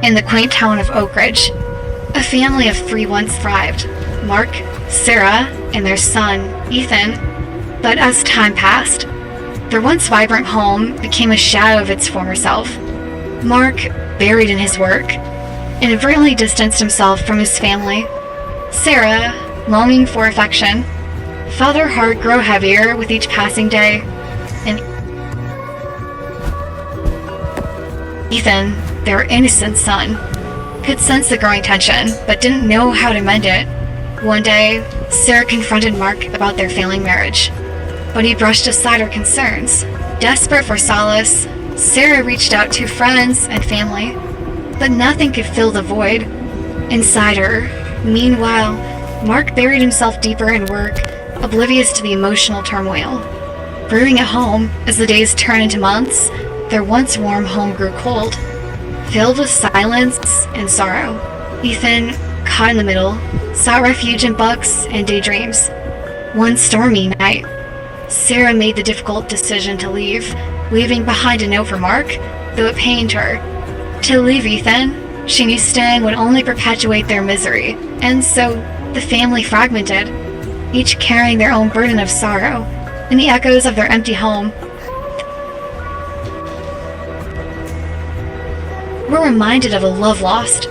In the quaint town of Oak Ridge, a family of 3 once thrived: Mark, Sarah, and their son, Ethan. But as time passed, their once vibrant home became a shadow of its former self. Mark, buried in his work, inadvertently distanced himself from his family. Sarah, longing for affection, felt her heart grow heavier with each passing day. And Ethan, their innocent son, could sense the growing tension, but didn't know how to mend it. One day, Sarah confronted Mark about their failing marriage, but he brushed aside her concerns. Desperate for solace, Sarah reached out to friends and family, but nothing could fill the void inside her. Meanwhile, Mark buried himself deeper in work, oblivious to the emotional turmoil. Brewing at home, as the days turned into months, their once warm home grew cold, filled with silence and sorrow. Ethan, caught in the middle, sought refuge in books and daydreams. One stormy night, Sarah made the difficult decision to leave, leaving behind a note for Mark, though it pained her. To leave Ethan, she knew staying would only perpetuate their misery, and so the family fragmented, each carrying their own burden of sorrow. In the echoes of their empty home, we're reminded of a love lost,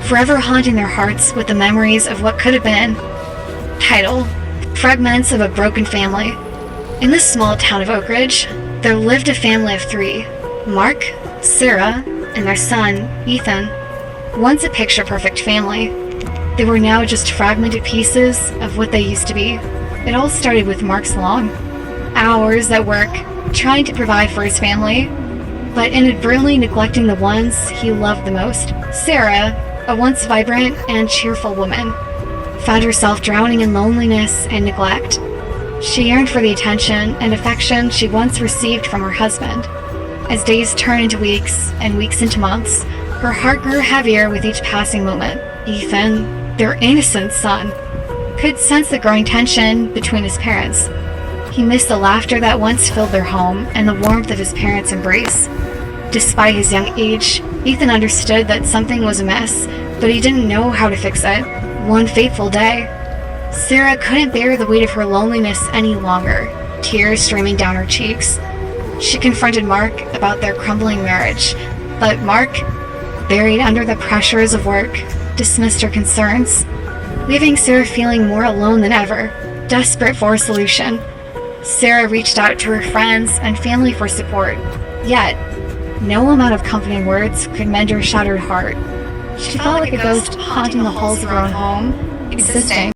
forever haunting their hearts with the memories of what could have been. Title: Fragments of a Broken Family. In this small town of Oak Ridge, there lived a family of 3: Mark, Sarah, and their son, Ethan. Once a picture-perfect family, they were now just fragmented pieces of what they used to be. It all started with Mark's long hours at work, trying to provide for his family, but inadvertently neglecting the ones he loved the most. Sarah, a once vibrant and cheerful woman, found herself drowning in loneliness and neglect. She yearned for the attention and affection she once received from her husband. As days turned into weeks and weeks into months, her heart grew heavier with each passing moment. Ethan, their innocent son, could sense the growing tension between his parents. He missed the laughter that once filled their home and the warmth of his parents' embrace. Despite his young age, Ethan understood that something was amiss, but he didn't know how to fix it. One fateful day, Sarah couldn't bear the weight of her loneliness any longer, tears streaming down her cheeks. She confronted Mark about their crumbling marriage, but Mark, buried under the pressures of work, dismissed her concerns, leaving Sarah feeling more alone than ever. Desperate for a solution, Sarah reached out to her friends and family for support, yet no amount of comforting words could mend her shattered heart. She felt like a ghost haunting the halls of her own home, existing